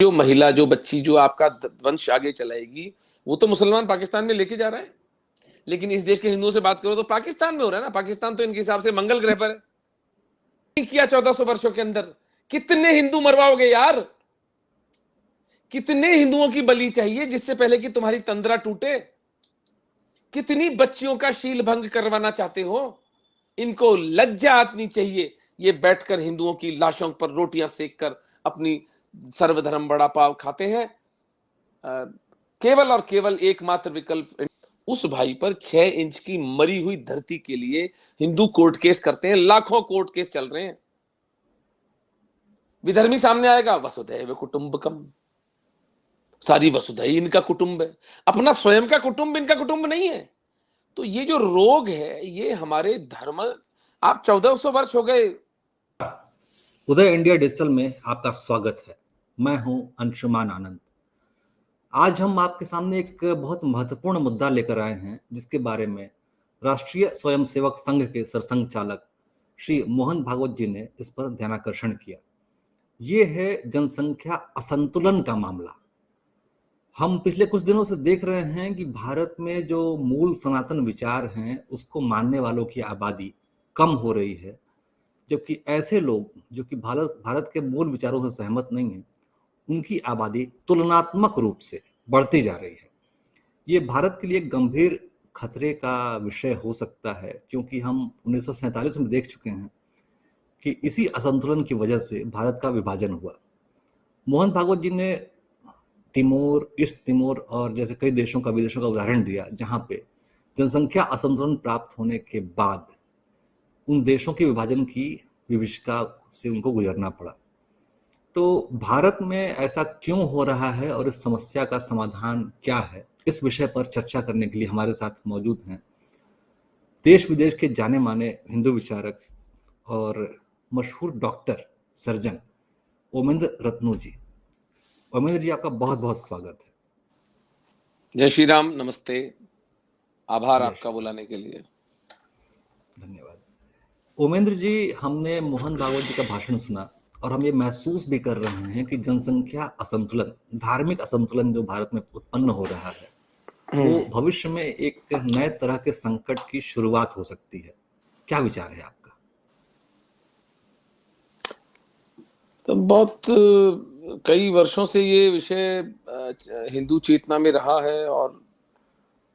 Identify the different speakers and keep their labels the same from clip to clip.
Speaker 1: जो महिला, जो बच्ची, जो आपका वंश आगे चलाएगी, वो तो मुसलमान पाकिस्तान में लेके जा रहा है। लेकिन इस देश के हिंदुओं से बात करो तो पाकिस्तान में हो रहा है ना। पाकिस्तान तो इनके हिसाब से मंगल ग्रह पर है। किया 1400 वर्षों के अंदर कितने हिंदू मरवाओगे यार? कितने हिंदुओं की बलि चाहिए जिससे पहले कि तुम्हारी तंद्रा टूटे? कितनी बच्चियों का शील भंग करवाना चाहते हो? इनको लज्जा आनी चाहिए। ये बैठकर हिंदुओं की लाशों पर रोटियां सेक कर अपनी सर्वधर्म बड़ा पाव खाते हैं। केवल और केवल एकमात्र विकल्प उस भाई पर 6 इंच की मरी हुई धरती के लिए हिंदू कोर्ट केस करते हैं। लाखों कोर्ट केस चल रहे हैं। विधर्मी सामने आएगा, वसुधैव कुटुंबकम, सारी वसुधा ही इनका कुटुंब है। अपना स्वयं का कुटुंब इनका कुटुंब नहीं है। तो ये जो रोग है, ये हमारे धर्म, आप 1400 वर्ष हो गए।
Speaker 2: उदय इंडिया डिजिटल में आपका स्वागत है। मैं हूं अंशुमान आनंद। आज हम आपके सामने एक बहुत महत्वपूर्ण मुद्दा लेकर आए हैं, जिसके बारे में राष्ट्रीय स्वयंसेवक संघ के सरसंघ चालक श्री मोहन भागवत जी ने इस पर ध्यानाकर्षण किया। ये है जनसंख्या असंतुलन का मामला। हम पिछले कुछ दिनों से देख रहे हैं कि भारत में जो मूल सनातन विचार हैं, उसको मानने वालों की आबादी कम हो रही है, जबकि ऐसे लोग जो कि भारत के मूल विचारों से सहमत नहीं हैं, उनकी आबादी तुलनात्मक रूप से बढ़ती जा रही है। ये भारत के लिए एक गंभीर खतरे का विषय हो सकता है, क्योंकि हम 1947 में देख चुके हैं कि इसी असंतुलन की वजह से भारत का विभाजन हुआ। मोहन भागवत जी ने तिमोर, ईस्ट तिमोर और जैसे कई देशों का, विदेशों का उदाहरण दिया, जहां पे जनसंख्या असंतुलन प्राप्त होने के बाद उन देशों के विभाजन की विभीषिका से उनको गुजरना पड़ा। तो भारत में ऐसा क्यों हो रहा है और इस समस्या का समाधान क्या है, इस विषय पर चर्चा करने के लिए हमारे साथ मौजूद हैं देश विदेश के जाने माने हिंदू विचारक और मशहूर डॉक्टर, सर्जन ओमेंद्र रत्नू जी। ओमेंद्र जी, आपका बहुत बहुत स्वागत है।
Speaker 1: जय श्री राम, नमस्ते। आभार
Speaker 2: जय
Speaker 1: आपका
Speaker 2: श्री राम।
Speaker 1: बुलाने के लिए।
Speaker 2: धन्यवाद। ओमेंद्र जी, हमने मोहन भागवत जी का भाषण सुना और हम ये महसूस भी कर रहे हैं कि जनसंख्या असंतुलन, धार्मिक असंतुलन जो भारत में उत्पन्न हो रहा है, वो भविष्य में एक नए तरह के संकट की शुरुआत हो सकती है। क्या विचार है आपका?
Speaker 1: तो बहुत कई वर्षों से ये विषय हिंदू चेतना में रहा है और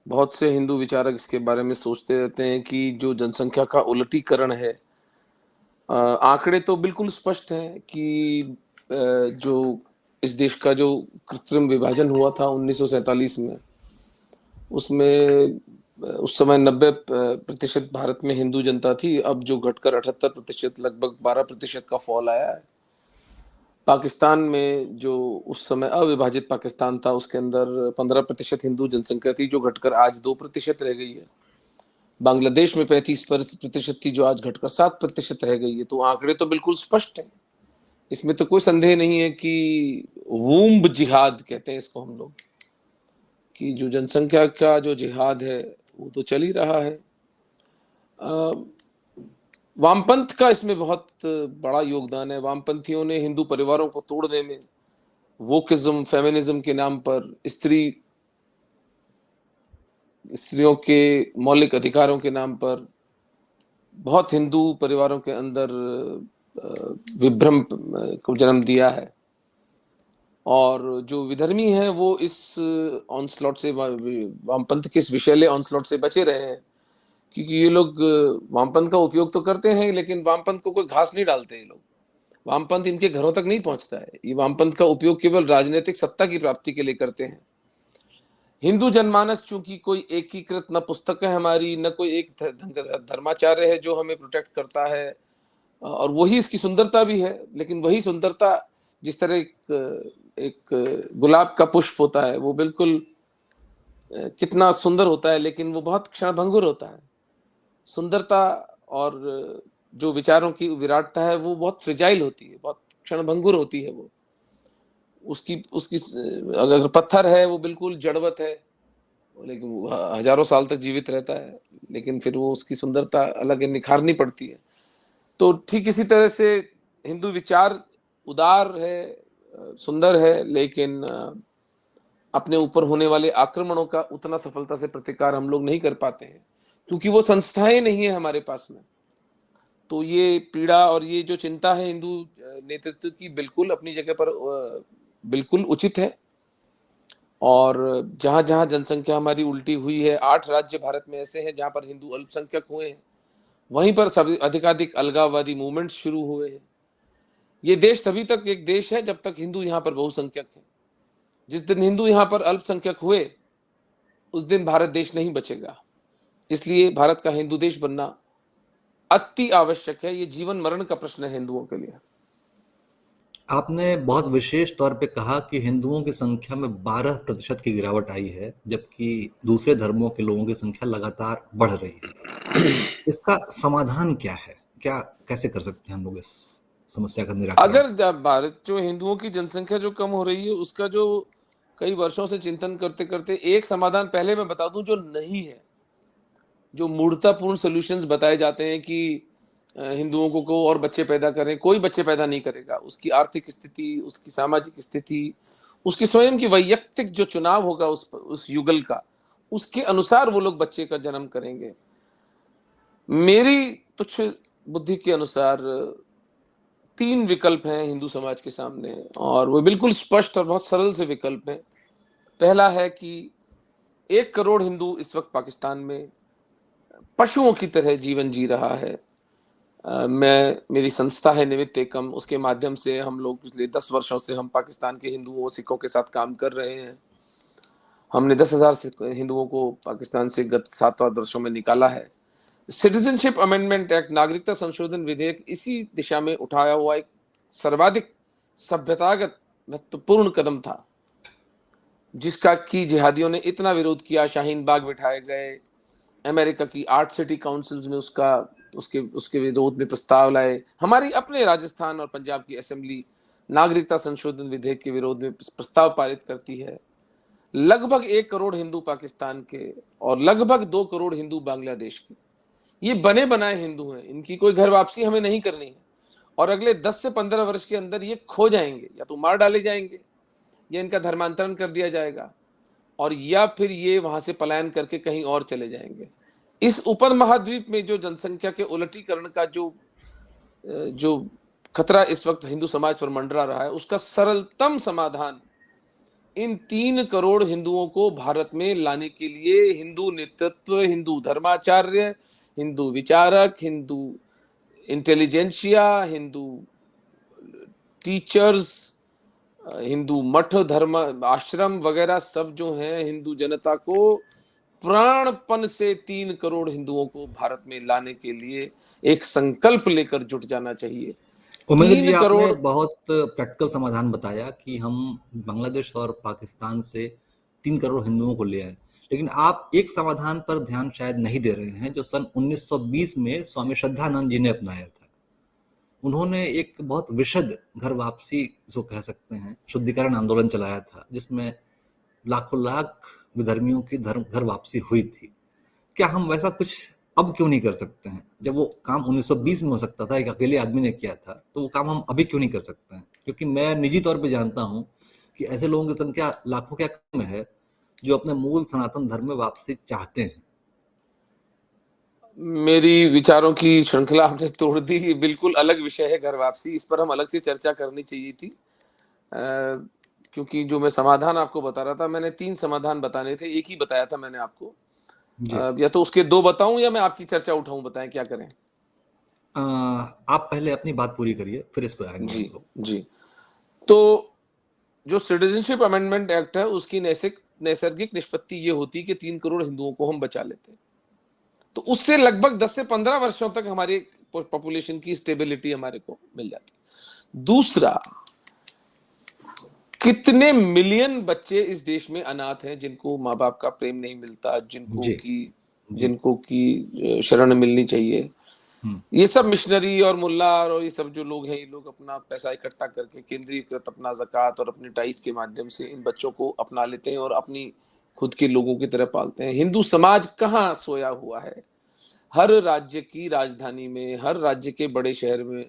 Speaker 1: बहुत से हिंदू विचारक इसके बारे में सोचते रहते हैं कि जो जनसंख्या का उलटीकरण है, आंकड़े तो बिल्कुल स्पष्ट हैं कि जो इस देश का जो कृत्रिम विभाजन हुआ था 1947 में, उसमें उस समय 90% भारत में हिंदू जनता थी। अब जो घटकर 78%, लगभग 12% का फॉल आया है। पाकिस्तान में जो उस समय अविभाजित पाकिस्तान था, उसके अंदर 15% हिंदू जनसंख्या थी, जो घटकर आज 2% रह गई है। बांग्लादेश में 35% थी, जो आज घटकर 7% रह गई है। तो आंकड़े तो बिल्कुल स्पष्ट हैं। इसमें तो कोई संदेह नहीं है कि वूम्ब जिहाद कहते हैं इसको हम लोग, कि जो जनसंख्या का जो जिहाद है वो तो चल ही रहा है। वामपंथ का इसमें बहुत बड़ा योगदान है। वामपंथियों ने हिंदू परिवारों को तोड़ने में, वोकिज्म, फेमिनिज्म के नाम पर, स्त्रियों के मौलिक अधिकारों के नाम पर बहुत हिंदू परिवारों के अंदर विभ्रम को जन्म दिया है। और जो विधर्मी हैं वो इस ऑनस्लॉट से, वामपंथ के इस विषैले ऑनस्लॉट से बचे रहे हैं, क्योंकि ये लोग वामपंथ का उपयोग तो करते हैं, लेकिन वामपंथ को कोई घास नहीं डालते ये लोग। वामपंथ इनके घरों तक नहीं पहुंचता है। ये वामपंथ का उपयोग केवल राजनीतिक सत्ता की प्राप्ति के लिए करते हैं। हिंदू जनमानस चूंकि कोई एकीकृत न पुस्तक है हमारी, न कोई एक धर्माचार्य है जो हमें प्रोटेक्ट करता है, और वही इसकी सुंदरता भी है। लेकिन वही सुंदरता, जिस तरह एक गुलाब का पुष्प होता है, वो बिल्कुल कितना सुंदर होता है, लेकिन वो बहुत क्षणभंगुर होता है। सुंदरता और जो विचारों की विराटता है वो बहुत फ्रिजाइल होती है, बहुत क्षणभंगुर होती है। वो उसकी उसकी अगर पत्थर है वो बिल्कुल जड़वत है, लेकिन वो हजारों साल तक जीवित रहता है, लेकिन फिर वो उसकी सुंदरता अलग निखारनी पड़ती है। तो ठीक इसी तरह से हिंदू विचार उदार है, सुंदर है, लेकिन अपने ऊपर होने वाले आक्रमणों का उतना सफलता से प्रतिकार हम लोग नहीं कर पाते हैं, क्योंकि वो संस्थाएं नहीं है हमारे पास में। तो ये पीड़ा और ये जो चिंता है हिंदू नेतृत्व की, बिल्कुल अपनी जगह पर बिल्कुल उचित है। और जहां जहां जनसंख्या हमारी उल्टी हुई है, 8 राज्य भारत में ऐसे हैं जहां पर हिंदू अल्पसंख्यक हुए हैं, वहीं पर सब अधिकाधिक अलगाववादी मूवमेंट शुरू हुए हैं। ये देश तभी तक एक देश है जब तक हिंदू यहाँ पर बहुसंख्यक है। जिस दिन हिंदू यहाँ पर अल्पसंख्यक हुए, उस दिन भारत देश नहीं बचेगा। इसलिए भारत का हिंदू देश बनना अति आवश्यक है। ये जीवन मरण का प्रश्न है हिंदुओं के लिए।
Speaker 2: आपने बहुत विशेष तौर पे कहा कि हिंदुओं की संख्या में 12% की गिरावट आई है, जबकि दूसरे धर्मों के लोगों की संख्या लगातार बढ़ रही है। इसका समाधान क्या है? क्या कैसे कर सकते हैं हम लोग इस समस्या का निराकरण?
Speaker 1: अगर भारत जो हिंदुओं की जनसंख्या जो कम हो रही है, उसका जो कई वर्षों से चिंतन करते करते एक समाधान पहले मैं बता दूं जो नहीं है। जो मूर्खतापूर्ण सॉल्यूशंस बताए जाते हैं कि हिंदुओं को और बच्चे पैदा करें, कोई बच्चे पैदा नहीं करेगा। उसकी आर्थिक स्थिति, उसकी सामाजिक स्थिति, उसकी स्वयं की वैयक्तिक जो चुनाव होगा उस युगल का, उसके अनुसार वो लोग बच्चे का जन्म करेंगे। मेरी तुच्छ बुद्धि के अनुसार 3 विकल्प हैं हिंदू समाज के सामने, और वो बिल्कुल स्पष्ट और बहुत सरल से विकल्प हैं। पहला है कि 1 करोड़ हिंदू इस वक्त पाकिस्तान में पशुओं की तरह जीवन जी रहा है। मेरी संस्था है निमित्त एकम, उसके माध्यम से हम लोग पिछले 10 वर्षों से हम पाकिस्तान के हिंदुओं सिखों के साथ काम कर रहे हैं। हमने 10,000 हिंदुओं को पाकिस्तान से गत 7 वर्षों में निकाला है। सिटीजनशिप अमेंडमेंट एक्ट, नागरिकता संशोधन विधेयक, इसी दिशा में उठाया हुआ एक सर्वाधिक सभ्यतागत महत्वपूर्ण कदम था, जिसका कि जिहादियों ने इतना विरोध किया। शाहीन बाग बिठाए गए, अमेरिका की 8 सिटी काउंसिल्स में उसके विरोध में प्रस्ताव लाए। हमारी अपने राजस्थान और पंजाब की असेंबली नागरिकता संशोधन विधेयक के विरोध में प्रस्ताव पारित करती है। लगभग 1 करोड़ हिंदू पाकिस्तान के और लगभग 2 करोड़ हिंदू बांग्लादेश के, ये बने बनाए हिंदू हैं। इनकी कोई घर वापसी हमें नहीं करनी है, और अगले 10 से 15 वर्ष के अंदर ये खो जाएंगे, या तो मार डाले जाएंगे, या इनका धर्मांतरण कर दिया जाएगा, और या फिर ये वहां से पलायन करके कहीं और चले जाएंगे। इस उपमहाद्वीप में जो जनसंख्या के उलटीकरण का जो खतरा इस वक्त हिंदू समाज पर मंडरा रहा है, उसका सरलतम समाधान इन 3 करोड़ हिंदुओं को भारत में लाने के लिए हिंदू नेतृत्व, हिंदू धर्माचार्य, हिंदू विचारक, हिंदू इंटेलिजेंशिया, हिंदू टीचर्स, हिंदू मठ, धर्म आश्रम वगैरह सब जो हैं, हिंदू जनता को प्राणपन से 3 करोड़ हिंदुओं को भारत में लाने के लिए एक संकल्प लेकर जुट जाना चाहिए।
Speaker 2: उमेंद्र जी,
Speaker 1: 3
Speaker 2: आपने
Speaker 1: करोड़
Speaker 2: बहुत प्रैक्टिकल समाधान बताया कि हम बांग्लादेश और पाकिस्तान से 3 करोड़ हिंदुओं को ले आए, लेकिन आप एक समाधान पर ध्यान शायद नहीं दे रहे हैं जो सन 1920 में स्वामी श्रद्धानंद जी ने अपनाया था। उन्होंने एक बहुत विशद घर वापसी जो कह सकते हैं शुद्धिकरण आंदोलन चलाया था, जिसमें लाखों लाख विधर्मियों की घर वापसी हुई थी। क्या हम वैसा कुछ अब क्यों नहीं कर सकते हैं? जब वो काम 1920 में हो सकता था, एक अकेले आदमी ने किया था, तो वो काम हम अभी क्यों नहीं कर सकते हैं? क्योंकि मैं निजी तौर पे जानता हूं कि ऐसे लोगों की संख्या लाखों क्या कम है जो अपने मूल सनातन धर्म में वापसी चाहते हैं।
Speaker 1: मेरी विचारों की श्रृंखला हमने तोड़ दी। बिल्कुल अलग विषय है घर वापसी, इस पर हम अलग से चर्चा करनी चाहिए थी। क्योंकि जो मैं समाधान आपको बता रहा था, मैंने 3 समाधान बताने थे, एक ही बताया था मैंने आपको। या तो उसके 2 बताऊं या मैं आपकी चर्चा उठाऊं, बताएं क्या करें?
Speaker 2: आप पहले अपनी बात पूरी करिए, फिर इस पर आएंगे हम
Speaker 1: जी
Speaker 2: लोग।
Speaker 1: जी। तो जो सिटीजनशिप अमेंडमेंट एक्ट है, उसकी नैसर्गिक निष्पत्ति ये होती है कि 3 करोड़ हिंदुओं को हम बचा लेते हैं। तो उससे लगभग 10 से 15 वर्षों तक हमारी पॉपुलेशन की स्टेबिलिटी हमारे को मिल जाती है। दूसरा, कितने मिलियन बच्चे इस देश में अनाथ हैं, जिनको माँ बाप का प्रेम नहीं मिलता, जिनको की शरण मिलनी चाहिए। ये सब मिशनरी और मुल्ला और ये सब जो लोग हैं, ये लोग अपना पैसा इकट्ठा करके केंद्रीकृत अपना ज़कात और अपनी टाइज के माध्यम से इन बच्चों को अपना लेते हैं और अपनी खुद के लोगों की तरह पालते हैं। हिंदू समाज कहाँ सोया हुआ है? हर राज्य की राजधानी में, हर राज्य के बड़े शहर में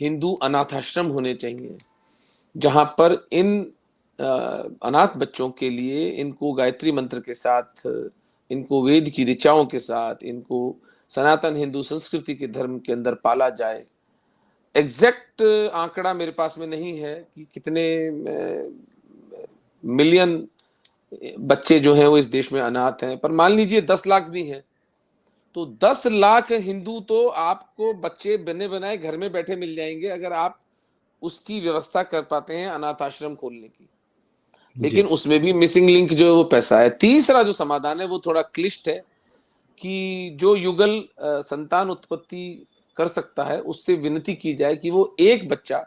Speaker 1: हिंदू अनाथाश्रम होने चाहिए। जहां पर इन अनाथ बच्चों के लिए इनको गायत्री मंत्र के साथ, इनको वेद की ऋचाओं के साथ, इनको सनातन हिंदू संस्कृति के धर्म के अंदर पाला जाए। एग्जैक्ट आंकड़ा मेरे पास में नहीं है कि कितने मिलियन बच्चे जो हैं वो इस देश में अनाथ हैं, पर मान लीजिए 10 लाख भी हैं, तो 10 लाख हिंदू तो आपको बच्चे बने बनाए घर में बैठे मिल जाएंगे, अगर आप उसकी व्यवस्था कर पाते हैं अनाथ आश्रम खोलने की। लेकिन उसमें भी मिसिंग लिंक जो है वो पैसा है। तीसरा जो समाधान है वो थोड़ा क्लिष्ट है कि जो युगल संतान उत्पत्ति कर सकता है उससे विनती की जाए कि वो एक बच्चा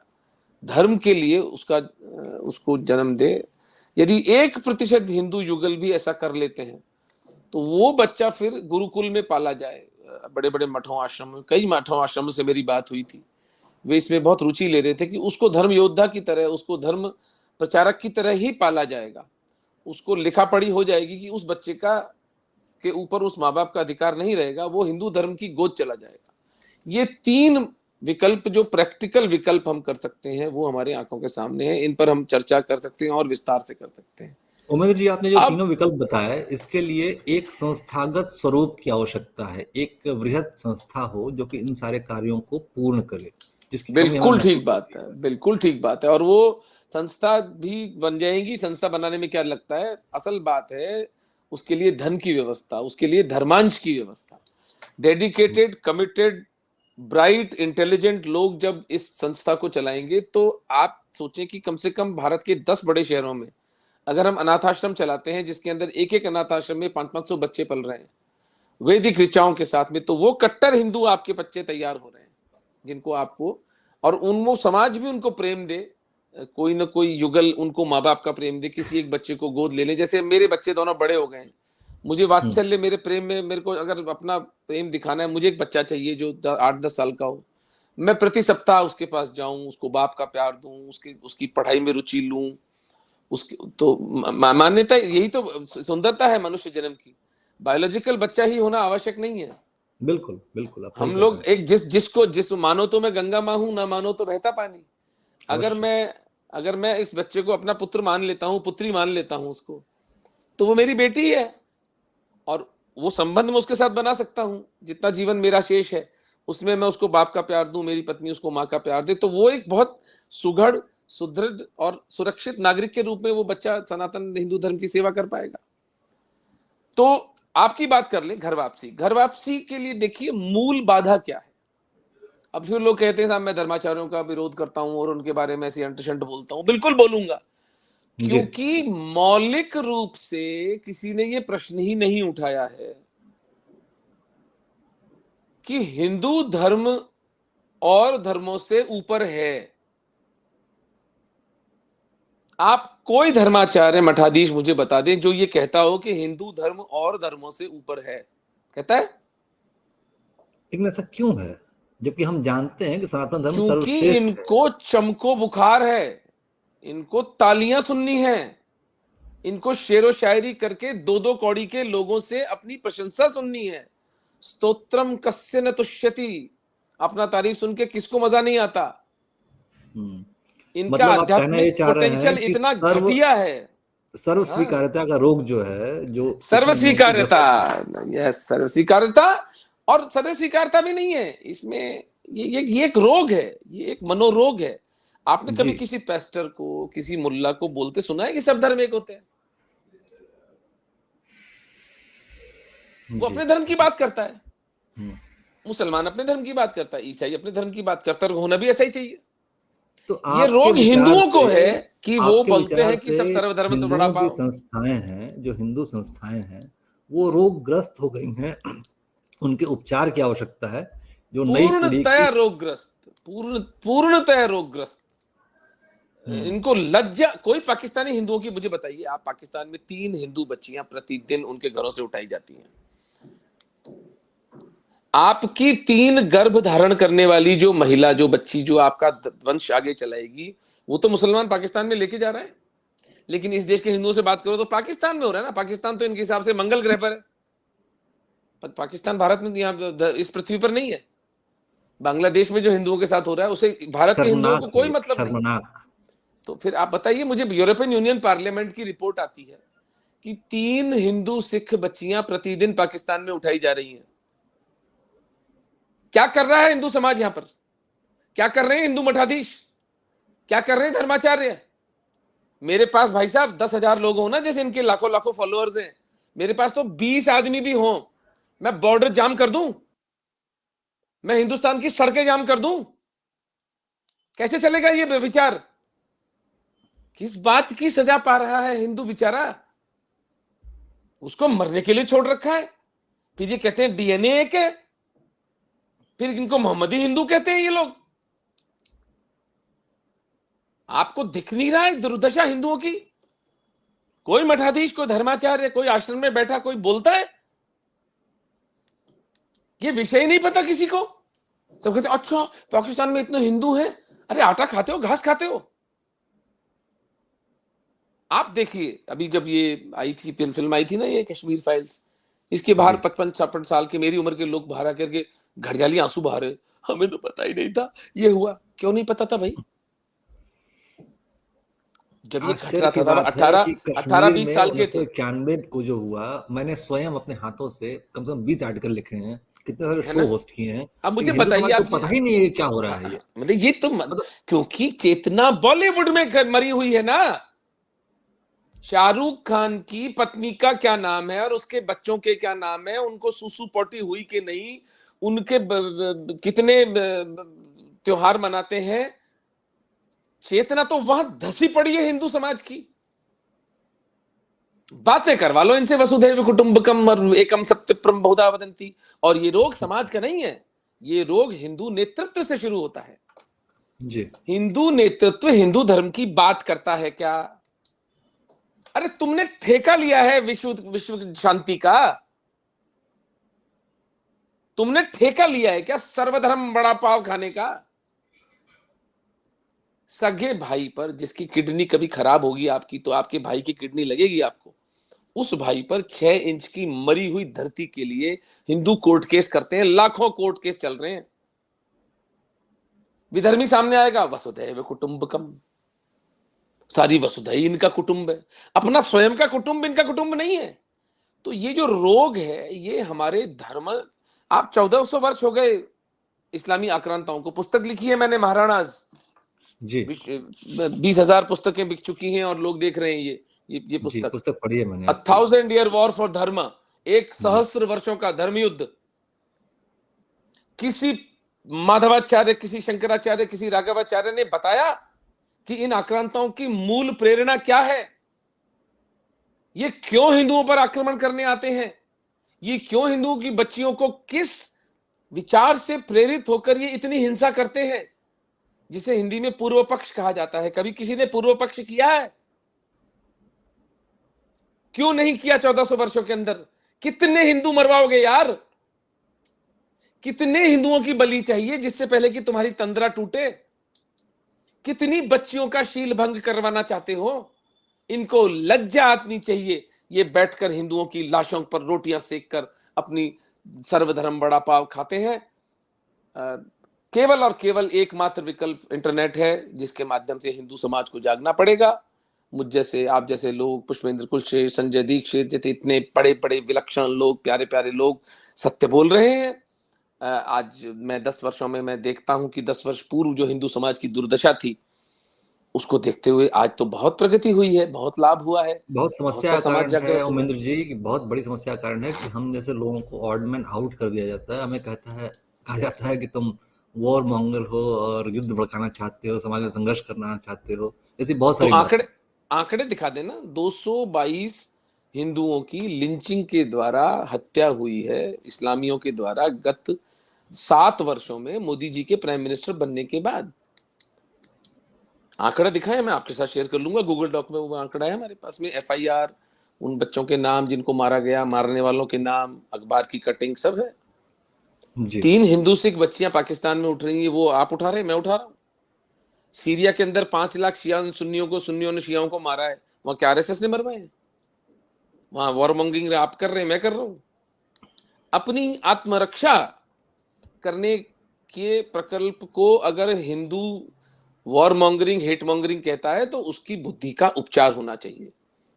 Speaker 1: धर्म के लिए उसको जन्म दे। यदि 1% हिंदू युगल भी ऐसा कर लेते हैं तो वो बच्चा फिर गुरुकुल में पाला जाए। बड़े बड़े मठों आश्रमों, कई मठों आश्रमों से मेरी बात हुई थी, वे इसमें बहुत रुचि ले रहे थे कि उसको धर्म योद्धा की तरह, उसको धर्म प्रचारक की तरह ही पाला जाएगा। उसको लिखा पढ़ी हो जाएगी कि उस बच्चे का के ऊपर उस माँ बाप का अधिकार नहीं रहेगा, वो हिंदू धर्म की गोद चला जाएगा। ये 3 विकल्प, जो प्रैक्टिकल विकल्प हम कर सकते हैं, वो हमारे आंखों के सामने है। इन पर हम चर्चा कर सकते हैं और विस्तार से कर सकते हैं।
Speaker 2: उमेश जी, आपने जो
Speaker 1: अब
Speaker 2: तीनों विकल्प बताए, इसके लिए एक संस्थागत स्वरूप की आवश्यकता है। एक वृहद संस्था हो जो कि इन सारे कार्यों को पूर्ण करे, जिसकी कमी हमें
Speaker 1: बिल्कुल
Speaker 2: महसूस
Speaker 1: ठीक बात
Speaker 2: होती
Speaker 1: है,
Speaker 2: है।
Speaker 1: बिल्कुल ठीक बात है। और वो संस्था भी बन जाएगी। संस्था बनाने में क्या लगता है, असल बात है उसके लिए धन की व्यवस्था, उसके लिए धर्मांश की व्यवस्था। डेडिकेटेड, कमिटेड, ब्राइट, इंटेलिजेंट लोग जब इस संस्था को चलाएंगे तो आप सोचें कि कम से कम भारत के 10 बड़े शहरों में अगर हम अनाथ आश्रम चलाते हैं जिसके अंदर एक एक अनाथ आश्रम में 500-500 बच्चे पल रहे हैं वैदिक ऋचाओं के साथ में, तो वो कट्टर हिंदू आपके बच्चे तैयार हो रहे हैं जिनको आपको, और उनको समाज भी उनको प्रेम दे, कोई ना कोई युगल उनको माँ बाप का प्रेम दे, किसी एक बच्चे को गोद ले ले। जैसे मेरे बच्चे दोनों बड़े हो गए हैं, मुझे वात्सल्य, मेरे प्रेम में मेरे को अगर अपना प्रेम दिखाना है, मुझे एक बच्चा चाहिए जो 8-10 साल का हो। मैं प्रति सप्ताह उसके पास जाऊं, उसको बाप का प्यार दूं, उसकी पढ़ाई में रुचि लूं। उसकी तो मान्यता यही तो सुंदरता है मनुष्य जन्म की। बायोलॉजिकल बच्चा ही होना आवश्यक नहीं है।
Speaker 2: बिल्कुल बिल्कुल, आप सही
Speaker 1: हम
Speaker 2: कह रहे
Speaker 1: लोग
Speaker 2: हैं।
Speaker 1: एक जिस मानो तो मैं गंगा माँ हूं, ना मानो तो बहता पानी। अगर
Speaker 2: अवश्य।
Speaker 1: मैं अगर मैं इस बच्चे को अपना पुत्र मान लेता हूं, पुत्री मान लेता हूं उसको, तो वो मेरी बेटी है और वो संबंध मैं उसके साथ बना सकता हूं जितना जीवन मेरा शेष है। उसमें मैं उसको बाप का प्यार दूं, मेरी पत्नी उसको माँ का प्यार दे, तो वो एक बहुत सुघड़, सुदृढ़ और सुरक्षित नागरिक के रूप में वो बच्चा सनातन हिंदू धर्म की सेवा कर पाएगा। तो आपकी बात कर ले, घर वापसी के लिए देखिए मूल बाधा क्या है। अब फिर लोग कहते हैं साहब मैं धर्माचार्यों का विरोध करता हूं और उनके बारे में ऐसी अंट-शंट बोलता हूं। बिल्कुल बोलूंगा,
Speaker 2: जी।
Speaker 1: क्योंकि मौलिक रूप से किसी ने ये प्रश्न ही नहीं उठाया है कि हिंदू धर्म और धर्मों से ऊपर है। आप कोई धर्माचार्य, मठाधीश मुझे बता दें जो ये कहता हो कि हिंदू धर्म और धर्मों से ऊपर है। कहता है?
Speaker 2: लेकिन ऐसा क्यों है, जबकि हम जानते हैं कि सनातन धर्म
Speaker 1: क्योंकि
Speaker 2: सर्वश्रेष्ठ है।
Speaker 1: इनको चमको बुखार है, इनको तालियां सुननी है, इनको शेरो शायरी करके 2-2 कौड़ी के लोगों से अपनी प्रशंसा सुननी है। स्तोत्रम कस्य न तुष्यति, अपना तारीफ सुन के किसको मजा नहीं आता।
Speaker 2: हम्म।
Speaker 1: इनका
Speaker 2: मतलब आप कहना ये
Speaker 1: आध्यात्मिक
Speaker 2: चाह रहे हैं
Speaker 1: पोटेंशियल
Speaker 2: कि
Speaker 1: इतना घटिया है।
Speaker 2: सर्व
Speaker 1: हाँ,
Speaker 2: स्वीकार्यता का रोग जो है, जो
Speaker 1: सर्व
Speaker 2: पिछले दिनों से
Speaker 1: स्वीकार्यता, यस, सर्व स्वीकार्यता। और सर्व स्वीकार्यता भी नहीं है इसमें, ये एक रोग है, ये एक मनोरोग है। आपने
Speaker 2: जी
Speaker 1: कभी किसी पेस्टर को, किसी मुल्ला को बोलते सुना है कि सब धर्म एक होते हैं? वो
Speaker 2: जी
Speaker 1: अपने धर्म की
Speaker 2: जी।
Speaker 1: बात करता है, मुसलमान अपने धर्म की बात करता है, ईसाई अपने धर्म की बात करता है, और होना भी ऐसा ही चाहिए।
Speaker 2: तो
Speaker 1: ये रोग हिंदुओं को है कि वो बोलते हैं कि सब सर्वधर्म से बड़ा
Speaker 2: हिंदुओं की
Speaker 1: पाओ।
Speaker 2: संस्थाएं हैं, जो हिंदू संस्थाएं हैं, वो रोगग्रस्त हो गई हैं। उनके उपचार की आवश्यकता है, जो नई पीढ़ी
Speaker 1: पूर्णतया
Speaker 2: की।
Speaker 1: रोगग्रस्त, पूर्णतया रोगग्रस्त।
Speaker 2: हम्म।
Speaker 1: इनको लज्जा, कोई पाकिस्तानी हिंदुओं की मुझे बताइए, आप पाकिस्तान में 3 हिंदू बच्चियां प्रतिदिन उनके घरों से उठाई जाती हैं। आपकी 3 गर्भ धारण करने वाली जो महिला, जो बच्ची, जो आपका वंश आगे चलाएगी, वो तो मुसलमान पाकिस्तान में लेके जा रहा है। लेकिन इस देश के हिंदुओं से बात करो तो पाकिस्तान में हो रहा है ना। पाकिस्तान तो इनके हिसाब से मंगल ग्रह पर है। पाकिस्तान भारत में, यहाँ इस पृथ्वी पर नहीं है। बांग्लादेश में जो हिंदुओं के साथ हो रहा है उसे भारत के हिंदुओं को
Speaker 2: शर्मनाक है
Speaker 1: कोई
Speaker 2: ये,
Speaker 1: मतलब नहीं।
Speaker 2: शर्मनाक।
Speaker 1: तो फिर आप बताइए मुझे, यूरोपियन यूनियन पार्लियामेंट की रिपोर्ट आती है कि 3 हिंदू सिख बच्चियां प्रतिदिन पाकिस्तान में उठाई जा रही हैं। क्या कर रहा है हिंदू समाज यहां पर? क्या कर रहे हैं हिंदू मठाधीश? क्या कर रहे हैं धर्माचार्य? मेरे पास भाई साहब 10,000 लोग हो ना, जैसे इनके लाखों लाखों फॉलोअर्स हैं, मेरे पास तो 20 आदमी भी हों, मैं बॉर्डर जाम कर दूं, मैं हिंदुस्तान की सड़कें जाम कर दूं? कैसे चलेगा ये विचार? किस बात की सजा पा रहा है हिंदू बेचारा? उसको मरने के लिए छोड़ रखा है। फिर ये कहते हैं डीएनए एक है, फिर इनको मोहम्मदी हिंदू कहते हैं ये लोग। आपको दिख नहीं रहा है दुर्दशा हिंदुओं की? कोई मठाधीश, कोई धर्माचार्य, कोई आश्रम में बैठा कोई बोलता है? ये विषय नहीं पता किसी को। सब कहते अच्छा पाकिस्तान में इतने हिंदू हैं। अरे आटा खाते हो, घास खाते हो? आप देखिए अभी जब ये आई थी फिल्म आई थी ना, ये कश्मीर फाइल्स, इसके बाहर
Speaker 2: जी
Speaker 1: 55-56 साल के मेरी उम्र के लोग बाहर आकर के घड़ियाली आंसू बहा रहे, हमें तो पता ही नहीं था ये हुआ। क्यों नहीं पता था भाई? जब ये घट
Speaker 2: आश्चर्य
Speaker 1: रहा
Speaker 2: की
Speaker 1: था तब
Speaker 2: बात है
Speaker 1: 18
Speaker 2: कि
Speaker 1: 18
Speaker 2: कश्मीर
Speaker 1: 20
Speaker 2: में
Speaker 1: साल के थे,
Speaker 2: 1991 को जो हुआ, मैंने स्वयं अपने हाथों से कम 20 आर्टिकल लिखे हैं, कितने सारे
Speaker 1: है
Speaker 2: शो
Speaker 1: ना?
Speaker 2: होस्ट किए हैं,
Speaker 1: अब मुझे
Speaker 2: लेकिन हिंदू
Speaker 1: बताइए
Speaker 2: समाज को
Speaker 1: आप ये,
Speaker 2: पता ही नहीं है क्या हो रहा है ये।
Speaker 1: मतलब ये तो
Speaker 2: मतलब
Speaker 1: क्योंकि चेतना बॉलीवुड में मरी हुई है ना। शाहरुख खान की पत्नी का क्या नाम है और उसके बच्चों के क्या नाम है, उनको सुसु पोटी हुई कि नहीं, उनके कितने त्योहार मनाते हैं, चेतना तो वहां धसी पड़ी है हिंदू समाज की। बातें करवा लो इनसे वसुधैव कुटुंबकम और एकम सत्यप्रम बहुधा वदंती। और ये रोग समाज का नहीं है, ये रोग हिंदू नेतृत्व से शुरू होता है।
Speaker 2: जी
Speaker 1: हिंदू नेतृत्व हिंदू धर्म की बात करता है क्या? अरे तुमने ठेका लिया है विश्व विश्व शांति का? तुमने ठेका लिया है क्या सर्वधर्म बड़ा पाव खाने का? सगे भाई पर जिसकी किडनी कभी खराब होगी आपकी, तो आपके भाई की किडनी लगेगी आपको। उस भाई पर 6 इंच की मरी हुई धरती के लिए हिंदू कोर्ट केस करते हैं, लाखों कोर्ट केस चल रहे हैं। विधर्मी सामने आएगा, वसुधैव कुटुंबकम, सारी वसुधा ही इनका कुटुंब है, अपना स्वयं का कुटुंब इनका कुटुंब नहीं है। तो ये जो रोग है ये हमारे धर्म, आप 1400 वर्ष हो गए इस्लामी आक्रांताओं को, पुस्तक लिखी है मैंने महाराणाज,
Speaker 2: जी
Speaker 1: 20,000 पुस्तकें बिक चुकी हैं और लोग देख रहे हैं ये
Speaker 2: जी
Speaker 1: पुस्तक,
Speaker 2: पुस्तक पढ़ी है मैंने
Speaker 1: अ
Speaker 2: आपकी।
Speaker 1: 1000 ईयर वॉर फॉर धर्म, एक
Speaker 2: जी
Speaker 1: सहस्त्र वर्षों का धर्मयुद्ध। किसी माधवाचार्य, किसी शंकराचार्य, किसी राघवाचार्य ने बताया कि इन आक्रांताओं की मूल प्रेरणा क्या है? ये क्यों हिंदुओं पर आक्रमण करने आते हैं? ये क्यों हिंदुओं की बच्चियों को किस विचार से प्रेरित होकर ये इतनी हिंसा करते हैं, जिसे हिंदी में पूर्व पक्ष कहा जाता है? कभी किसी ने पूर्व पक्ष किया है? क्यों नहीं किया 1400 वर्षों के अंदर? कितने हिंदू मरवाओगे यार? कितने हिंदुओं की बलि चाहिए जिससे पहले कि तुम्हारी तंद्रा टूटे? कितनी बच्चियों का शील भंग करवाना चाहते हो? इनको लज्जा आनी चाहिए, ये बैठकर हिंदुओं की लाशों पर रोटियां सेक कर अपनी सर्वधर्म बड़ा पाव खाते हैं। केवल और केवल एकमात्र विकल्प इंटरनेट है, जिसके माध्यम से हिंदू समाज को जागना पड़ेगा। मुझ जैसे, आप जैसे लोग, पुष्पेंद्र कुलशेखर, संजय दीक्षित जैसे इतने बड़े बड़े विलक्षण लोग, प्यारे प्यारे लोग सत्य बोल रहे हैं। आज मैं 10 वर्षों में मैं देखता हूं कि 10 वर्ष पूर्व जो हिंदू समाज की दुर्दशा थी, उसको देखते हुए आज तो बहुत प्रगति हुई है, बहुत लाभ हुआ है,
Speaker 2: बहुत
Speaker 1: बहुत
Speaker 2: समस्या
Speaker 1: सा
Speaker 2: का
Speaker 1: समाज
Speaker 2: कारण है
Speaker 1: जागृत हुआ है।
Speaker 2: उमेंद्र जी की, बहुत बड़ी समस्या का कारण है कि हम जैसे लोगों को ऑड मैन आउट कर दिया जाता है। हमें कहा जाता है कि तुम वॉर मॉन्गर हो और युद्ध भड़काना चाहते हो, समाज में संघर्ष करना चाहते हो, ऐसी बहुत
Speaker 1: तो
Speaker 2: सारी बातें।
Speaker 1: आंकड़े आंकड़े दिखा देना, 222 हिंदुओं की लिंचिंग के द्वारा हत्या हुई है इस्लामियों के द्वारा गत 7 वर्षों में, मोदी जी के प्राइम मिनिस्टर बनने के बाद। आंकड़ा दिखाए, मैं आपके साथ शेयर कर लूंगा, गूगल डॉक में वो आंकड़ा है हमारे पास में, एफआईआर, उन बच्चों के नाम जिनको मारा गया, मारने वालों के नाम, अखबार की कटिंग सब है।
Speaker 2: जी
Speaker 1: 3 हिंदू सिख बच्चियां पाकिस्तान में उठ रही हैं, वो आप उठा रहे हैं, मैं उठा रहा हूं। सीरिया के अंदर 5 लाख शिया सुन्नियों को, सुन्नियों ने शियाओं को मारा है, वहां क्या आरएसएस ने मरवाए हैं? वहां वॉरमोंगिंग आप कर रहे हैं, मैं कर रहा हूं। अपनी आत्मरक्षा करने के प्रकल्प को अगर Hindu war mongering, hate mongering कहता है तो उसकी बुद्धि का उपचार होना चाहिए,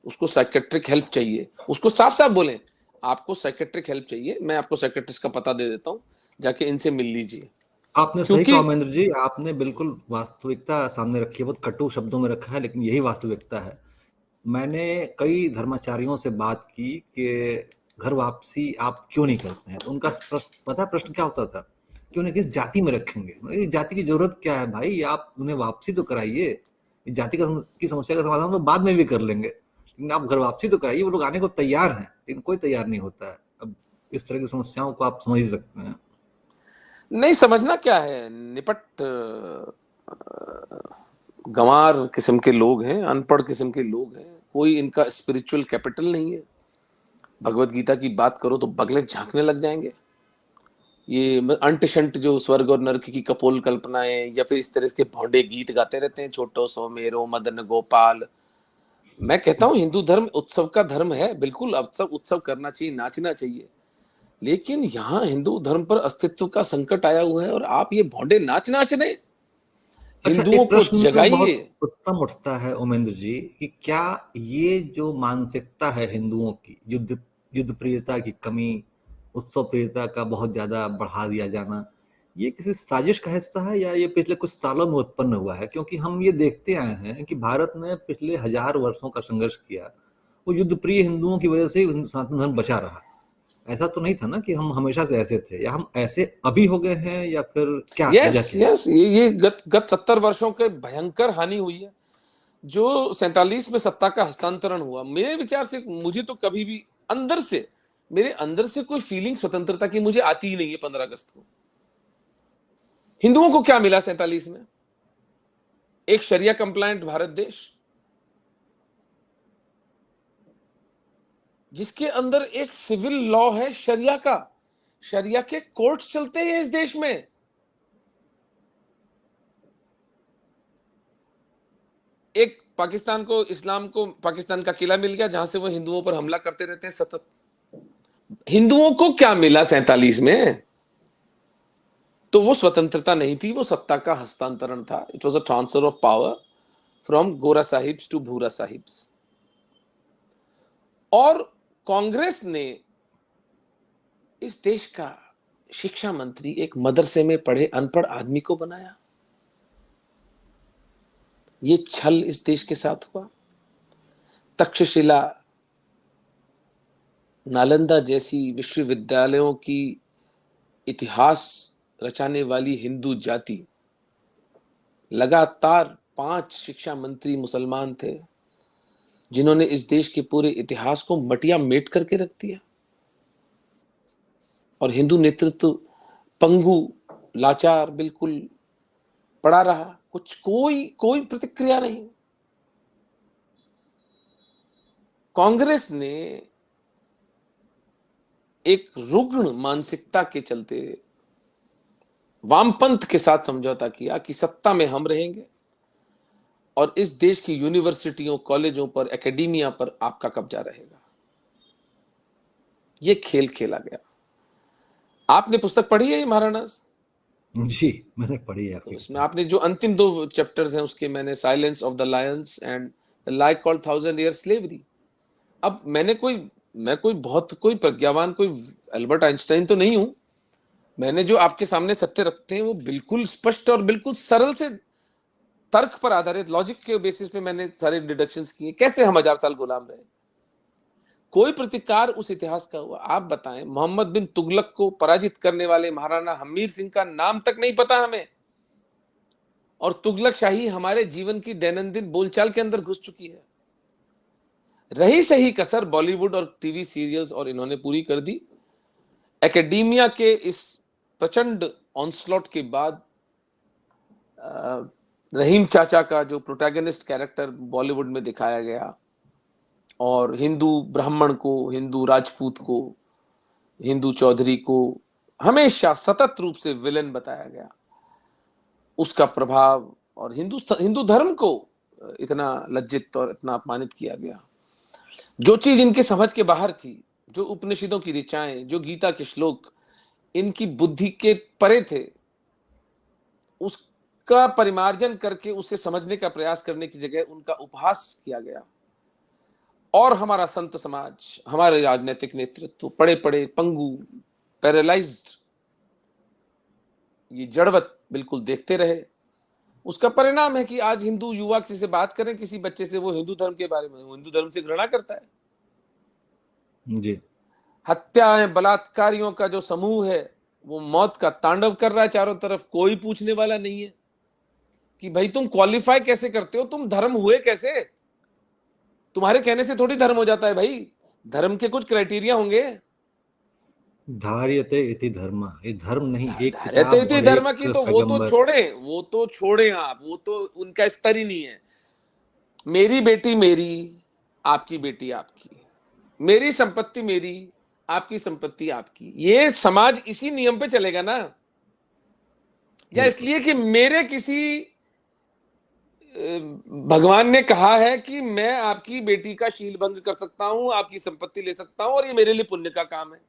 Speaker 1: उसको साइकेट्रिक हेल्प चाहिए, उसको साफ साफ बोलें आपको साइकेट्रिक हेल्प चाहिए, मैं आपको साइकेट्रिस्ट का पता दे देता हूं, जाके इनसे मिल लीजिए।
Speaker 2: आपने सही
Speaker 1: क्योंकि
Speaker 2: कहा उमेंद्र जी, आपने बिल्कुल वास्तविकता सामने रखी है, बहुत कटु शब्दों में रखा है, लेकिन यही वास्तविकता है। मैंने कई धर्माचार्यों से बात की कि घर वापसी आप क्यों नहीं करते हैं, तो उनका पता प्रश्न क्या होता था कि उन्हें किस जाति में रखेंगे। मैंने कहा, इस जाति की जरूरत क्या है भाई, आप उन्हें वापसी तो कराइए, इस जाति की समस्या का समाधान हम लोग बाद में भी कर लेंगे, लेकिन आप घर वापसी तो कराइए। वो लोग आने को तैयार हैं, लेकिन कोई तैयार नहीं होता है। अब इस तरह की समस्याओं को आप समझ ही सकते हैं।
Speaker 1: नहीं समझना क्या है, निपट गंवार किस्म के लोग हैं, अनपढ़ किस्म के लोग हैं, कोई इनका स्पिरिचुअल कैपिटल नहीं है। भगवत गीता की बात करो तो बगले झांकने लग जाएंगे। ये अंट शंट जो स्वर्ग और नरक की कपोल कल्पनाएं या फिर इस तरह के भौंडे गीत गाते रहते हैं, छोटो सो मेरो मदन गोपाल। मैं कहता हूं हिंदू धर्म उत्सव का धर्म है, बिल्कुल उत्सव उत्सव करना चाहिए, नाचना चाहिए, लेकिन यहाँ हिंदू धर्म पर अस्तित्व का संकट आया हुआ है और आप ये भौंडे नाच नाच रहे।
Speaker 2: अच्छा,
Speaker 1: हिंदुओं
Speaker 2: एक
Speaker 1: को
Speaker 2: प्रश्न
Speaker 1: जगाइए।
Speaker 2: बहुत उत्तम उठता है उमेंद्र जी कि क्या ये जो मानसिकता है हिंदुओं की, युद्ध प्रियता की कमी, उत्सव प्रियता का बहुत ज्यादा बढ़ा दिया जाना, ये किसी साजिश का हिस्सा है या ये पिछले कुछ सालों में उत्पन्न हुआ है? क्योंकि हम ये देखते आए हैं कि भारत ने पिछले 1000 वर्षों का संघर्ष किया, वो युद्ध प्रिय हिंदुओं की वजह से ही सनातन धर्म बचा रहा। ऐसा तो नहीं था ना कि हम हमेशा से ऐसे थे, या हम ऐसे अभी हो गए हैं, या फिर क्या
Speaker 1: यस
Speaker 2: वजह क्या है?
Speaker 1: यस, ये गत 70 वर्षों के भयंकर हानि हुई है। जो 47 में सत्ता का हस्तांतरण हुआ, मेरे विचार से मुझे तो कभी भी अंदर से, मेरे अंदर से कोई फीलिंग स्वतंत्रता की मुझे आती ही नहीं है। 15 अगस्त को हिंदुओं को क्या मिला 47 में? एक शरिया कंप्लायंट भारत देश, जिसके अंदर एक सिविल लॉ है शरिया का, शरिया के कोर्ट चलते हैं इस देश में। एक पाकिस्तान को, इस्लाम को पाकिस्तान का किला मिल गया जहां से वो हिंदुओं पर हमला करते रहते हैं सतत। हिंदुओं को क्या मिला 47 में? तो वो स्वतंत्रता नहीं थी, वो सत्ता का हस्तांतरण था। It was a transfer of power from गोरा साहिब्स टू भूरा साहिब्स। और कांग्रेस ने इस देश का शिक्षा मंत्री एक मदरसे में पढ़े अनपढ़ आदमी को बनाया। ये छल इस देश के साथ हुआ। तक्षशिला, नालंदा जैसी विश्वविद्यालयों की इतिहास रचाने वाली हिंदू जाति, लगातार 5 शिक्षा मंत्री मुसलमान थे जिन्होंने इस देश के पूरे इतिहास को मटिया मेट करके रख दिया। और हिंदू नेतृत्व पंगु, लाचार, बिल्कुल पड़ा रहा, कुछ कोई कोई प्रतिक्रिया नहीं। कांग्रेस ने एक रुग्ण मानसिकता के चलते वामपंथ के साथ समझौता किया कि सत्ता में हम रहेंगे और इस देश की यूनिवर्सिटियों, कॉलेजों पर, एकेडमिया पर आपका कब्जा रहेगा। यह खेल खेला गया। आपने पुस्तक पढ़ी है महाराणा?
Speaker 2: जी, मैंने पढ़ी है
Speaker 1: तो
Speaker 2: आपकी
Speaker 1: इसमें
Speaker 2: किताब।
Speaker 1: आपने जो अंतिम 2 चैप्टर्स हैं उसके, मैंने silence of the Lions and the lie called 1000 year slavery. अब मैं कोई बहुत कोई प्रज्ञावान, कोई अल्बर्ट आइंस्टाइन तो नहीं हूं। मैंने जो आपके सामने सत्य रखते हैं वो बिल्कुल स्पष्ट और बिल्कुल सरल से तर्क पर आधारित, लॉजिक के बेसिस पे मैंने सारे डिडक्शंस किए। कैसे हम 1000 साल गुलाम रहे? कोई प्रतिकार उस इतिहास का हुआ? आप बताएं। मोहम्मद बिन तुगलक को पराजित करने वाले महाराणा हमीर सिंह का नाम तक नहीं पता हमें, और तुगलक शाही हमारे जीवन की दैनंदिन बोलचाल के अंदर घुस चुकी है। रही सही कसर बॉलीवुड और टीवी सीरियल्स, और इन्होंने पूरी कर दी। एकेडमिया के इस प्रचंड ऑनस्लॉट के बाद रहीम चाचा का जो प्रोटैगनिस्ट कैरेक्टर बॉलीवुड में दिखाया गया, और हिंदू ब्राह्मण को, हिंदू राजपूत को, हिंदू चौधरी को हमेशा सतत रूप से विलेन बताया गया, उसका प्रभाव, और हिंदू धर्म को इतना लज्जित और इतना अपमानित किया गया। जो चीज इनके समझ के बाहर थी, जो उपनिषदों की ऋचाएं, जो गीता के श्लोक इनकी बुद्धि के परे थे, उस उनका परिमार्जन करके उसे समझने का प्रयास करने की जगह उनका उपहास किया गया। और हमारा संत समाज, हमारे राजनीतिक नेतृत्व पड़े पड़े पंगु, पैरालाइज्ड, ये जड़वत बिल्कुल देखते रहे। उसका परिणाम है कि आज हिंदू युवा किसी से बात करें, किसी बच्चे से, वो हिंदू धर्म के बारे में, वो हिंदू धर्म से घृणा करता है।
Speaker 2: जी।
Speaker 1: हत्याएं, बलात्कारियों का जो समूह है वो मौत का तांडव कर रहा है चारों तरफ। कोई पूछने वाला नहीं है कि भाई तुम क्वालिफाई कैसे करते हो, तुम धर्म हुए कैसे? तुम्हारे कहने से थोड़ी धर्म हो जाता है भाई, धर्म के कुछ क्राइटेरिया होंगे।
Speaker 2: धार्यते इति धर्म, ये धर्म नहीं, एक
Speaker 1: धार्यते
Speaker 2: किताब
Speaker 1: इति
Speaker 2: और
Speaker 1: धर्म
Speaker 2: एक
Speaker 1: की तो
Speaker 2: पैगंबर।
Speaker 1: वो तो छोड़े आप, वो तो उनका स्तर ही नहीं है। मेरी बेटी मेरी, आपकी बेटी आपकी, मेरी संपत्ति मेरी, आपकी संपत्ति आपकी। ये समाज इसी नियम पे चलेगा ना? या
Speaker 2: बिल्कुल।
Speaker 1: इसलिए कि मेरे किसी भगवान ने कहा है कि मैं आपकी बेटी का शील भंग कर सकता हूं, आपकी संपत्ति ले सकता हूं, और ये मेरे लिए पुण्य का काम है।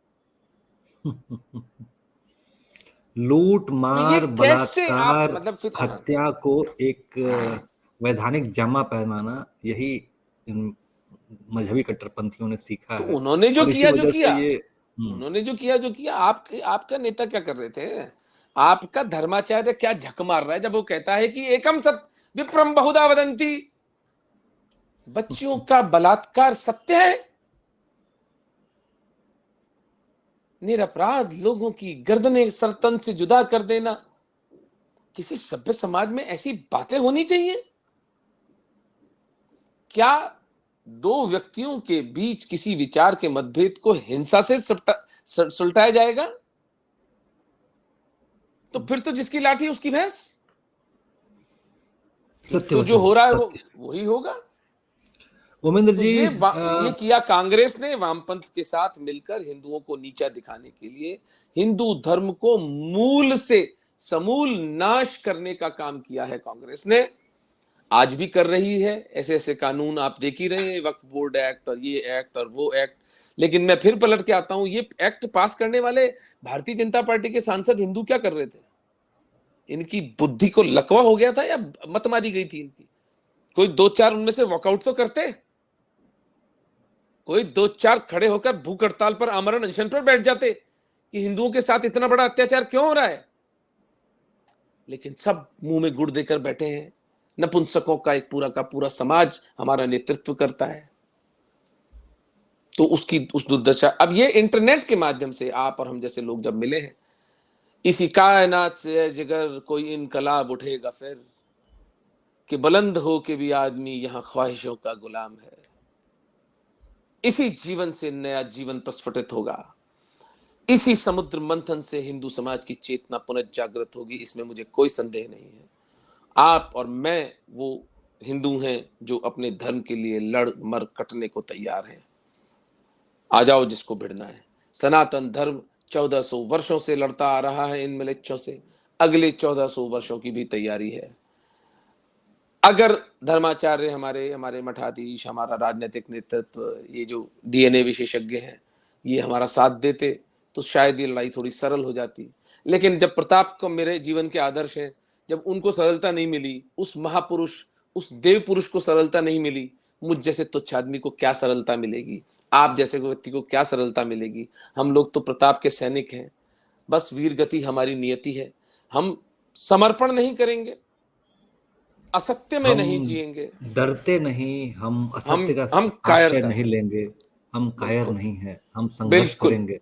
Speaker 2: लूट,
Speaker 1: तो ये
Speaker 2: मार,
Speaker 1: कैसे आप,
Speaker 2: बलात्कार,
Speaker 1: मतलब फिर, हाँ,
Speaker 2: हत्या को एक वैधानिक जामा पहनाना, यही इन मजहबी कट्टरपंथियों ने सीखा
Speaker 1: तो
Speaker 2: है।
Speaker 1: उन्होंने जो
Speaker 2: और इसी
Speaker 1: किया जो
Speaker 2: वजह से
Speaker 1: किया,
Speaker 2: ये
Speaker 1: उन्होंने जो किया जो किया, आपका नेता क्या कर रहे थे? आपका धर्माचार्य क्या झक मार रहा है जब वो कहता है कि एकम सत विप्रम बहुधा वदंती? बच्चियों का बलात्कार सत्य है? निरपराध लोगों की गर्दनें सरतन से जुदा कर देना, किसी सभ्य समाज में ऐसी बातें होनी चाहिए? क्या दो व्यक्तियों के बीच किसी विचार के मतभेद को हिंसा से सुलटाया जाएगा? तो फिर तो जिसकी लाठी उसकी भैंस।
Speaker 2: सत्य
Speaker 1: तो जो
Speaker 2: वचन
Speaker 1: हो रहा है वो
Speaker 2: सत्य।
Speaker 1: वही होगा।
Speaker 2: उमेंद्र
Speaker 1: तो
Speaker 2: जी,
Speaker 1: ये किया कांग्रेस ने वामपंथ के साथ मिलकर हिंदुओं को नीचा दिखाने के लिए, हिंदू धर्म को मूल से समूल नाश करने का काम किया है कांग्रेस ने। आज भी कर रही है। ऐसे ऐसे कानून आप देख ही रहे हैं, वक्फ बोर्ड एक्ट और ये एक्ट और वो एक्ट। लेकिन मैं फिर पलट के आता हूं, ये एक्ट पास करने वाले भारतीय जनता पार्टी के सांसद हिंदू क्या कर रहे थे? इनकी बुद्धि को लकवा हो गया था या मत मारी गई थी इनकी? कोई दो चार उनमें से वॉकआउट तो करते, कोई दो चार खड़े होकर भूख हड़ताल पर, आमरण अनशन पर बैठ जाते कि हिंदुओं के साथ इतना बड़ा अत्याचार क्यों हो रहा है। लेकिन सब मुंह में गुड़ देकर बैठे हैं। नपुंसकों का एक पूरा का पूरा समाज हमारा नेतृत्व करता है। तो उसकी उस दुर्दशा, अब ये इंटरनेट के माध्यम से आप और हम जैसे लोग जब मिले हैं, इसी कायनात से जिगर कोई इनकलाब उठेगा फिर, कि बुलंद हो के भी आदमी यहां ख्वाहिशों का गुलाम है। इसी जीवन से नया जीवन प्रस्फुटित होगा। इसी समुद्र मंथन से हिंदू समाज की चेतना पुनर्जागृत होगी, इसमें मुझे कोई संदेह नहीं है। आप और मैं वो हिंदू हैं जो अपने धर्म के लिए लड़ मर कटने को तैयार हैं। आ जाओ जिसको भिड़ना है। सनातन धर्म 1400 वर्षों से लड़ता आ रहा है इन मिलेच्छों से। अगले 1400 वर्षों की भी तैयारी है। अगर धर्माचार्य, हमारे हमारे मठाधीश, हमारा राजनीतिक नेतृत्व, ये जो डीएनए विशेषज्ञ हैं, ये हमारा साथ देते तो शायद ये लड़ाई थोड़ी सरल हो जाती। लेकिन जब प्रताप को, मेरे जीवन के आदर्श हैं, जब उनको सरलता नहीं मिली, उस महापुरुष, उस देव पुरुष को सरलता नहीं मिली, मुझ जैसे तुच्छ आदमी को क्या सरलता मिलेगी? आप जैसे व्यक्ति को क्या सरलता मिलेगी? हम लोग तो प्रताप के सैनिक हैं। बस वीर गति हमारी नियति है। हम समर्पण नहीं करेंगे, असत्य में
Speaker 2: हम
Speaker 1: नहीं जिएंगे,
Speaker 2: डरते नहीं, हम
Speaker 1: हम
Speaker 2: असत्य का
Speaker 1: हम
Speaker 2: आश्रय
Speaker 1: कायरता
Speaker 2: नहीं
Speaker 1: से।
Speaker 2: लेंगे, हम कायर
Speaker 1: बिल्कुल,
Speaker 2: नहीं है, हम संघर्ष
Speaker 1: बिल्कुल।
Speaker 2: करेंगे,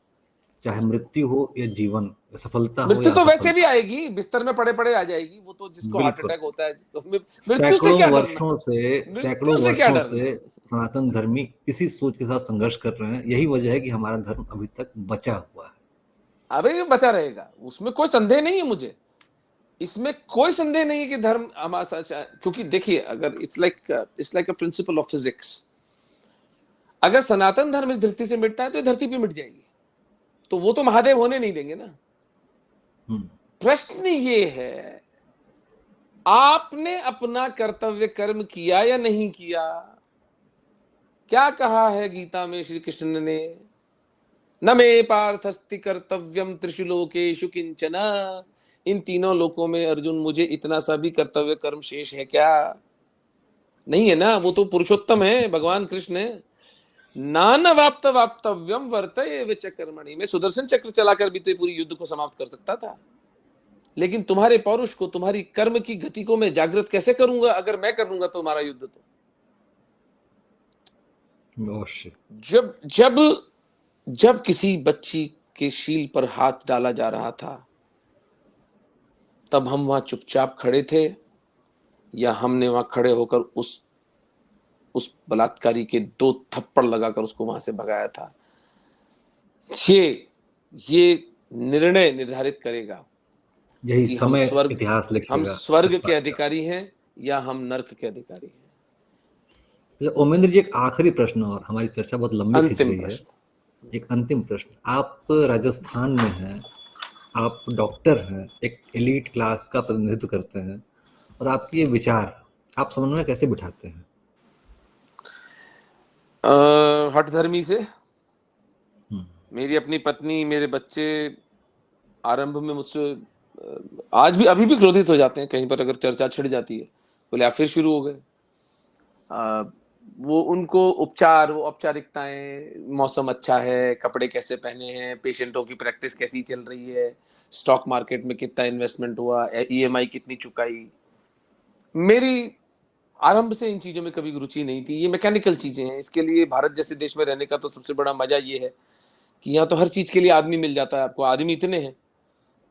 Speaker 2: चाहे मृत्यु हो या जीवन, सफलता हो
Speaker 1: मृत्यु
Speaker 2: या
Speaker 1: तो वैसे भी
Speaker 2: असफलता।
Speaker 1: आएगी, बिस्तर में पड़े पड़े आ जाएगी। वो तो जिसको हार्ट
Speaker 2: बिल्कुल।
Speaker 1: अटैक होता है, जिसको, मृत्यु से क्या डरना?
Speaker 2: सैकड़ों
Speaker 1: मृत्यु से क्या
Speaker 2: वर्षों
Speaker 1: डरना?
Speaker 2: से सनातन धर्मी इसी सोच के साथ संघर्ष कर रहे हैं। यही वजह है कि हमारा धर्म अभी तक बचा हुआ है।
Speaker 1: अबे ये बचा रहेगा, उसमें कोई संदेह नहीं है मुझे। इसमें कोई संदेह नहीं है कि धर्म हमारा, क्योंकि देखिए, अगर it's like a principle of physics. अगर सनातन धर्म इस धरती से मिटता है तो ये धरती भी मिट जाएगी। तो वो तो महादेव होने नहीं देंगे ना।
Speaker 2: हम्म।
Speaker 1: प्रश्न ये है, आपने अपना कर्तव्य कर्म किया या नहीं किया? क्या कहा है गीता में श्री कृष्ण ने? न मे पार्थस्ति कर्तव्यम त्रिषु लोकेषु किंचन, इन तीनों लोकों में अर्जुन मुझे इतना सा भी कर्तव्य कर्म शेष है क्या? नहीं है ना, वो तो पुरुषोत्तम है, भगवान कृष्ण है। नान वाप्त वाप्तव्यम वर्तये विच कर्मणि। मैं सुदर्शन चक्र चलाकर भी तो ये पूरी युद्ध को समाप्त कर सकता था, लेकिन तुम्हारे पौरुष को, तुम्हारी कर्म की गति को मैं जागृत कैसे करूंगा? अगर मैं करूंगा तो हमारा युद्ध तो
Speaker 2: अवश्य।
Speaker 1: जब जब जब किसी बच्ची के शील पर हाथ डाला जा रहा था, तब हम वहां चुपचाप खड़े थे, या हमने वहां खड़े होकर उस बलात्कारी के 2 थप्पड़ लगाकर उसको वहां से भगाया था? ये निर्णय निर्धारित करेगा
Speaker 2: यही
Speaker 1: कि
Speaker 2: समय इतिहास
Speaker 1: हम
Speaker 2: लिखेगा इस
Speaker 1: स्वर्ग के
Speaker 2: बात का।
Speaker 1: अधिकारी हैं या हम नर्क के अधिकारी हैं।
Speaker 2: ओमेंद्र जी, एक आखिरी प्रश्न, और हमारी चर्चा बहुत लंबी खिंच
Speaker 1: अंतिम
Speaker 2: गई है।
Speaker 1: प्रश्न।
Speaker 2: एक अंतिम प्रश्न, आप राजस्थान में हैं, आप डॉक्टर हैं, एक एलीट क्लास का प्रतिनिधित्व करते हैं, और आपके ये विचार आप समन्वय कैसे बिठाते हैं?
Speaker 1: हठधर्मी से। मेरी अपनी पत्नी, मेरे बच्चे आरंभ में मुझसे आज भी, अभी भी क्रोधित हो जाते हैं कहीं पर अगर चर्चा छिड़ जाती है। बोले आप फिर शुरू हो गए। वो उनको उपचार, वो औपचारिकताएं, मौसम अच्छा है, कपड़े कैसे पहने हैं, पेशेंटों की प्रैक्टिस कैसी चल रही है, स्टॉक मार्केट में कितना इन्वेस्टमेंट हुआ, ईएमआई कितनी चुकाई। मेरी आरंभ से इन चीजों में कभी रुचि नहीं थी। ये मैकेनिकल चीजें हैं। इसके लिए भारत जैसे देश में रहने का तो सबसे बड़ा मजा ये है कि यहाँ तो हर चीज के लिए आदमी मिल जाता है आपको। आदमी इतने हैं,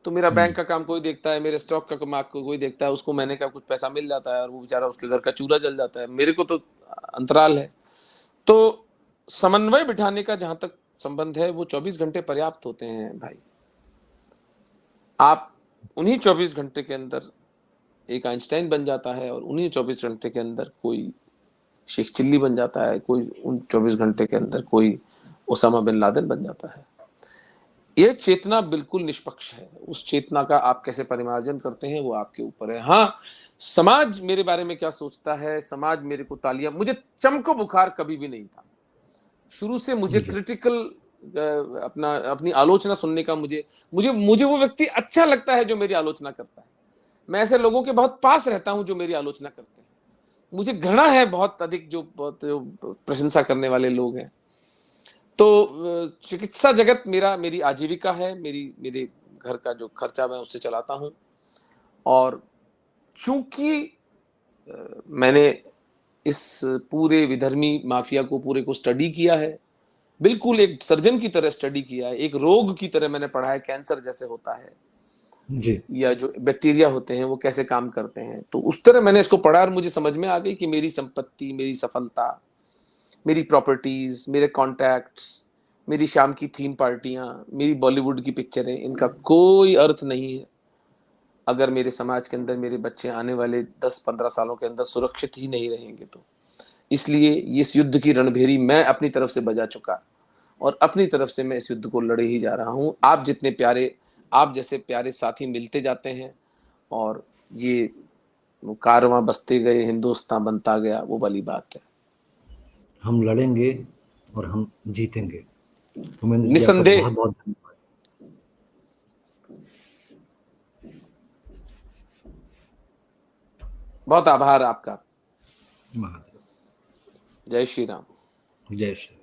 Speaker 1: तो मेरा बैंक का काम कोई देखता है, मेरे स्टॉक का काम कोई देखता है, उसको महीने का कुछ पैसा मिल जाता है, और वो बेचारा, उसके घर का चूल्हा जल जाता है, मेरे को तो अंतराल है। तो समन्वय बिठाने का जहां तक संबंध है, वो 24 घंटे पर्याप्त होते हैं भाई। आप उन्हीं 24 घंटे के अंदर एक आइंस्टाइन बन जाता है, और उन्हीं 24 घंटे के अंदर कोई शेख चिल्ली बन जाता है, कोई उन 24 घंटे के अंदर कोई ओसामा बिन लादेन बन जाता है। यह चेतना बिल्कुल निष्पक्ष है। उस चेतना का आप कैसे परिमार्जन करते हैं वो आपके ऊपर है। हाँ, समाज मेरे बारे में क्या सोचता है, समाज मेरे को तालियां, मुझे चमको बुखार कभी भी नहीं था। शुरू से मुझे
Speaker 2: जी।
Speaker 1: क्रिटिकल अपनी आलोचना सुनने का, मुझे मुझे मुझे वो व्यक्ति अच्छा लगता है जो मेरी आलोचना करता है। मैं ऐसे लोगों के बहुत पास रहता हूं जो मेरी आलोचना करते हैं। मुझे घृणा है बहुत अधिक जो प्रशंसा करने वाले लोग हैं। तो चिकित्सा जगत मेरी आजीविका है। मेरे घर का जो खर्चा मैं उससे चलाता हूं। और चूंकि मैंने इस पूरे विधर्मी माफिया को पूरे को स्टडी किया है, बिल्कुल एक सर्जन की तरह स्टडी किया है, एक रोग की तरह मैंने पढ़ा है, कैंसर जैसे होता है
Speaker 2: जी।
Speaker 1: या जो बैक्टीरिया होते हैं वो कैसे काम करते हैं, तो उस तरह मैंने इसको पढ़ा और मुझे समझ में आ गई कि मेरी संपत्ति, मेरी सफलता, मेरी प्रॉपर्टीज, मेरे कॉन्टैक्ट्स, मेरी शाम की थीम पार्टियां, मेरी बॉलीवुड की पिक्चरें, इनका कोई अर्थ नहीं है अगर मेरे समाज के अंदर मेरे बच्चे आने वाले 10-15 सालों के अंदर सुरक्षित ही नहीं रहेंगे तो। इसलिए इस युद्ध की रणभेरी मैं अपनी तरफ से बजा चुका, और अपनी तरफ से मैं इस युद्ध को लड़े ही जा रहा हूं। आप जैसे प्यारे साथी मिलते जाते हैं, और ये वो कारवां बसते गए, हिंदुस्तान बनता गया, वो वाली बात है।
Speaker 2: हम लड़ेंगे और हम जीतेंगे। उमेंद्र जी, आपका
Speaker 1: निसंदेह।
Speaker 2: बहुत बहुत धन्यवाद।
Speaker 1: बहुत आभार आपका।
Speaker 2: महादेव।
Speaker 1: जय श्री राम।
Speaker 2: जय श्री